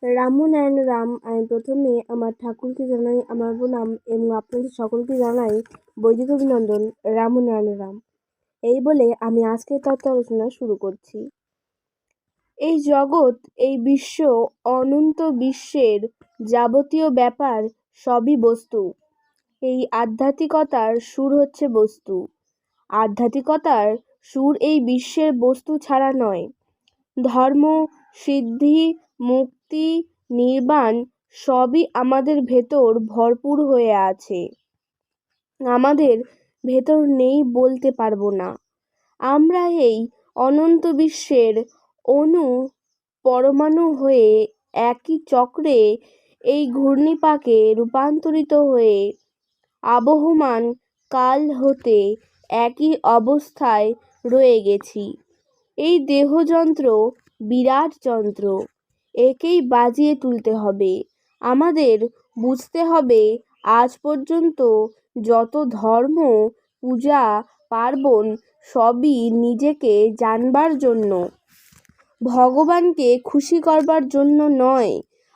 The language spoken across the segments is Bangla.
রামনারায়ণ রাম। আমি প্রথমে আমার ঠাকুরকে জানাই আমার প্রণাম এবং আপনাদের সকলকে জানাই বৈদিক অভিনন্দন। রামনারায়ণ রাম। এই বলে আমি আজকের তত্ত্ব আলোচনা শুরু করছি। এই জগৎ, এই বিশ্ব, অনন্ত বিশ্বের যাবতীয় ব্যাপার সবই বস্তু। এই আধ্যাত্মিকতার সুর হচ্ছে বস্তু। আধ্যাত্মিকতার সুর এই বিশ্বের বস্তু ছাড়া নয়। ধর্ম, সিদ্ধি, মুক্তি, নির্বাণ সবই আমাদের ভেতর ভরপুর হয়ে আছে। আমাদের ভেতর নেই বলতে পারবো না। আমরা এই অনন্ত বিশ্বের অণু পরমাণু হয়ে একই চক্রে এই ঘূর্ণিপাকে রূপান্তরিত হয়ে আবহমান কাল হতে একই অবস্থায় রয়ে গেছি। এই দেহযন্ত্র বিরাট যন্ত্র, একেই বাজিয়ে তুলতে হবে। আমাদের বুঝতে হবে আজ পর্যন্ত যত ধর্ম, পূজা, পার্বণ সবই নিজেকে জানবার জন্য, ভগবানকে খুশি করবার জন্য নয়।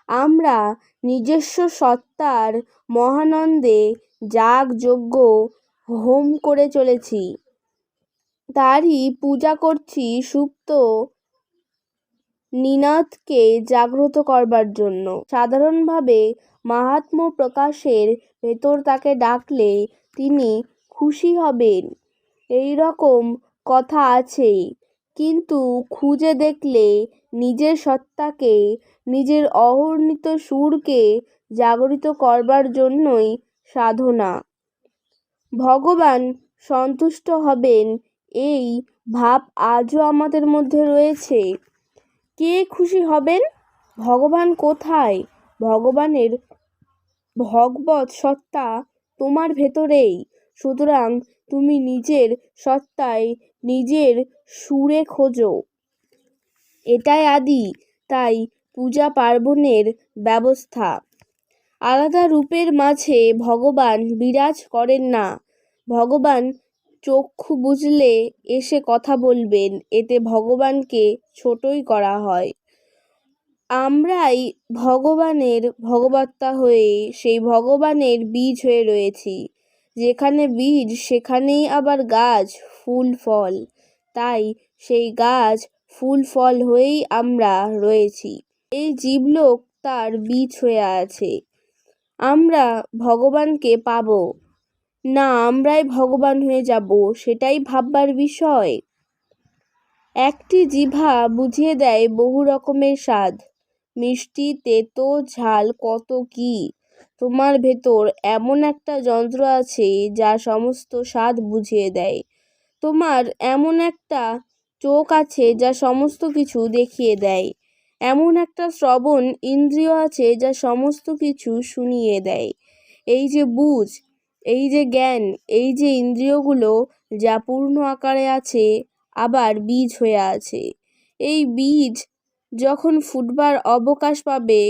আমরা নিজস্ব সত্তার মহানন্দে যাগযজ্ঞ হোম করে চলেছি, তারই পূজা করছি সুপ্ত নিনাদকে জাগ্রত করবার জন্য। সাধারণভাবে মাহাত্ম্য প্রকাশের ভেতর তাকে ডাকলে তিনি খুশি হবেন, এই রকম কথা আছেই। কিন্তু খুঁজে দেখলে নিজের সত্তাকে, নিজের অহর্নিত সুরকে জাগরিত করবার জন্যই সাধনা। ভগবান সন্তুষ্ট হবেন এই ভাব আজও আমাদের মধ্যে রয়েছে। কে খুশি হবেন? ভগবান কোথায়? ভগবানের ভগবৎ সত্তা তোমার ভেতরেই। সুতরাং তুমি নিজের সত্তায় নিজের সুরে খোঁজো। এটাই আদি। তাই পূজা পার্বণের ব্যবস্থা। আলাদা রূপের মাঝে ভগবান বিরাজ করেন না। ভগবান চক্ষু বুজলে এসে কথা বলবেন, এতে ভগবানকে ছোটই করা হয়। আমরাই ভগবানের ভগবত্তা হয়ে সেই ভগবানের বীজ হয়ে রয়েছি। যেখানে বীজ সেখানেই আবার গাছ, ফুল, ফল। তাই সেই গাছ, ফুল, ফল হয়েই আমরা রয়েছি। এই জীবলোক তার বীজ হয়ে আছে। আমরা ভগবানকে পাব না আমরাই ভগবান হয়ে যাব, সেটাই ভাববার বিষয়। একটি জিভা বুঝিয়ে দেয় বহু রকমের স্বাদ, মিষ্টি, তেতো, ঝাল, কত কি। তোমার ভেতর এমন একটা যন্ত্র আছে যা সমস্ত স্বাদ বুঝিয়ে দেয়। তোমার এমন একটা চোখ আছে যা সমস্ত কিছু দেখিয়ে দেয়। এমন একটা শ্রবণ ইন্দ্রিয় আছে যা সমস্ত কিছু শুনিয়ে দেয়। এই যে বুঝ, এই যে জ্ঞান, এই যে ইন্দ্রিয়গুলো যা পূর্ণ আকারে আছে আবার বীজ হয়ে আছে। এই বীজ যখন ফুটবার অবকাশ পাবে,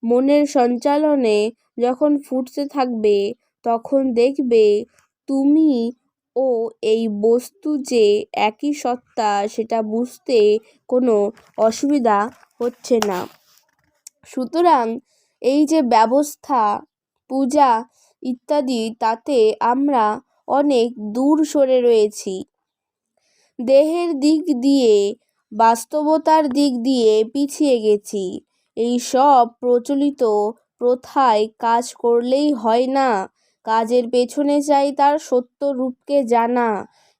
মনের সঞ্চালনে যখন ফুটতে থাকবে, তখন দেখবে তুমি ও এই বস্তু যে একই সত্তা, সেটা বুঝতে কোনো অসুবিধা হচ্ছে না। সুতরাং এই যে ব্যবস্থা, পূজা ইত্যাদি, তাতে আমরা অনেক দূর সরে রয়েছি। দেহের দিক দিয়ে, বাস্তবতার দিক দিয়ে পিছিয়ে গেছি। এই সব প্রচলিত প্রথায় কাজ করলেই হয় না। কাজের পেছনে চাই তার সত্য রূপকে জানা।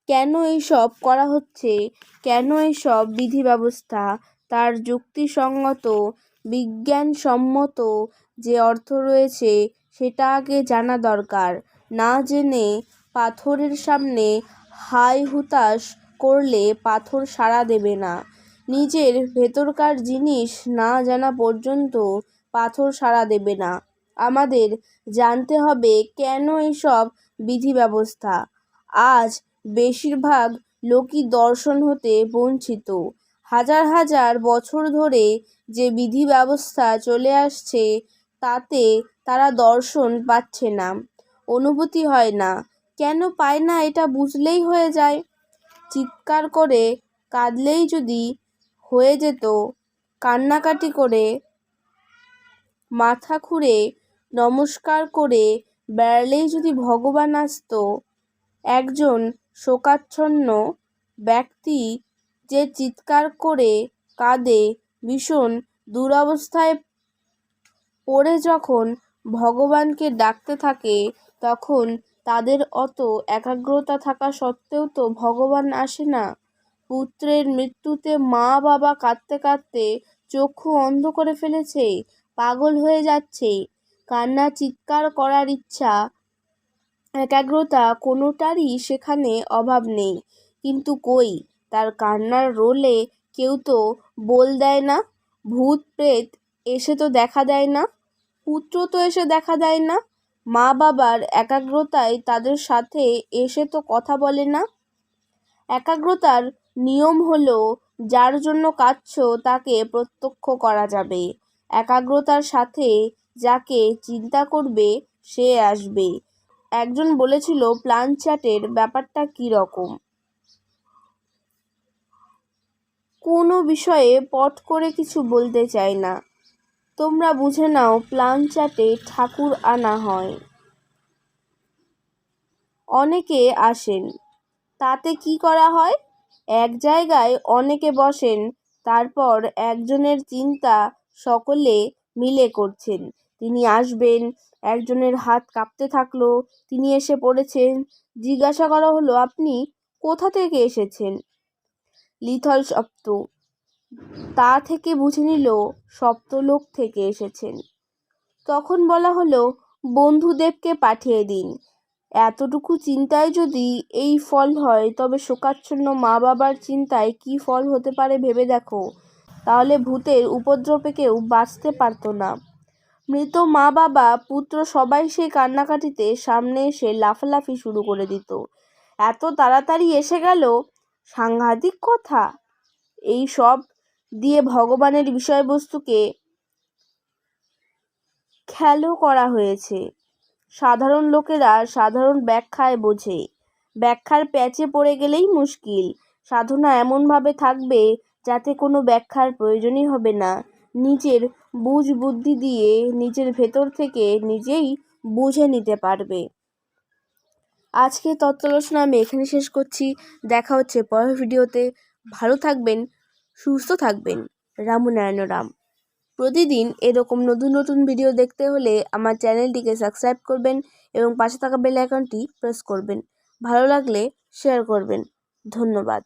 কেন এইসব করা হচ্ছে, কেন এইসব বিধি ব্যবস্থা, তার যুক্তিসঙ্গত, বিজ্ঞানসম্মত যে অর্থ রয়েছে সেটা আগে জানা দরকার। না জেনে পাথরের সামনে হাই হুতাশ করলে পাথর সাড়া দেবে না। নিজের ভেতরকার জিনিস না জানা পর্যন্ত পাথর সাড়া দেবে না। আমাদের জানতে হবে কেন এইসব বিধি ব্যবস্থা। আজ বেশিরভাগ লোকই দর্শন হতে বঞ্চিত। হাজার হাজার বছর ধরে যে বিধি ব্যবস্থা চলে আসছে, তাতে তারা দর্শন পাচ্ছে না, অনুভূতি হয় না। কেন পায় না এটা বুঝলেই হয়ে যায়। চিৎকার করে কাঁদলেই যদি হয়ে যেত, কান্নাকাটি করে মাথা খুঁড়ে নমস্কার করে বেড়ালেই যদি ভগবান আসতো, একজন শোকাচ্ছন্ন ব্যক্তি যে চিৎকার করে কাঁদে, ভীষণ দুরবস্থায় পড়ে যখন ভগবানকে ডাকতে থাকে, তখন তাদের অত একাগ্রতা থাকা সত্ত্বেও তো ভগবান আসে না। পুত্রের মৃত্যুতে মা বাবা কাঁদতে কাঁদতে চক্ষু অন্ধ করে ফেলেছে, পাগল হয়ে যাচ্ছে। কান্না চিৎকার করার ইচ্ছা, একাগ্রতা কোনোটারই সেখানে অভাব নেই। কিন্তু কই, তার কান্নার রোলে কেউ তো বোল দেয় না, ভূত প্রেত এসে তো দেখা দেয় না, পুত্র তো এসে দেখা দেয় না, মা বাবার একাগ্রতায় তাদের সাথে এসে তো কথা বলে না। একাগ্রতার নিয়ম হলো, যার জন্য কাঁদছো তাকে প্রত্যক্ষ করা যাবে। একাগ্রতার সাথে যাকে চিন্তা করবে সে আসবে। একজন বলেছিল প্ল্যান চার্টের ব্যাপারটা কী রকম। কোনো বিষয়ে পট করে কিছু বলতে চাই না, তোমরা বুঝে নাও। প্ল্যান চার্টে ঠাকুর আনা হয়, অনেকে আসেন, তাতে কি করা হয়? এক জায়গায় অনেকে বসেন, তারপর একজনের চিন্তা সকলে মিলে করছেন। তিনি আসবেন, একজনের হাত কাঁপতে থাকলো, তিনি এসে পড়েছেন। জিজ্ঞাসা করা হলো, আপনি কোথা থেকে এসেছেন? লিথল সপ্ত। তা থেকে বুঝে নিল সপ্তলোক থেকে এসেছেন। তখন বলা হলো, বন্ধুদেবকে পাঠিয়ে দিন। এতটুকু চিন্তায় যদি এই ফল হয়, তবে শোকাচ্ছন্ন মা বাবার চিন্তায় কি ফল হতে পারে ভেবে দেখো। তাহলে ভূতের উপদ্রবে কেউ বাঁচতে পারতো না। মৃত মা বাবা পুত্র সবাই সেই কান্নাকাটিতে সামনে এসে লাফালাফি শুরু করে দিত। এত তাড়াতাড়ি এসে গেল, সাংঘাতিক কথা। এই সব দিয়ে ভগবানের বিষয়বস্তুকে খেলো করা হয়েছে। সাধারণ লোকেরা সাধারণ ব্যাখ্যায় বোঝে, ব্যাখ্যার প্যাচে পড়ে গেলেই মুশকিল। সাধনা এমনভাবে থাকবে যাতে কোনো ব্যাখ্যার প্রয়োজনই হবে না। নিজের বুঝ বুদ্ধি দিয়ে নিজের ভেতর থেকে নিজেই বুঝে নিতে পারবে। আজকে তত্ত্বালোচনা আমি এখানে শেষ করছি। দেখা হচ্ছে পরের ভিডিওতে। ভালো থাকবেন, সুস্থ থাকবেন। রামনারায়ণ রাম। প্রতিদিন এরকম নতুন নতুন ভিডিও দেখতে হলে আমার চ্যানেলটিকে সাবস্ক্রাইব করবেন এবং পাশে থাকা বেল আইকনটি প্রেস করবেন। ভালো লাগলে শেয়ার করবেন। ধন্যবাদ।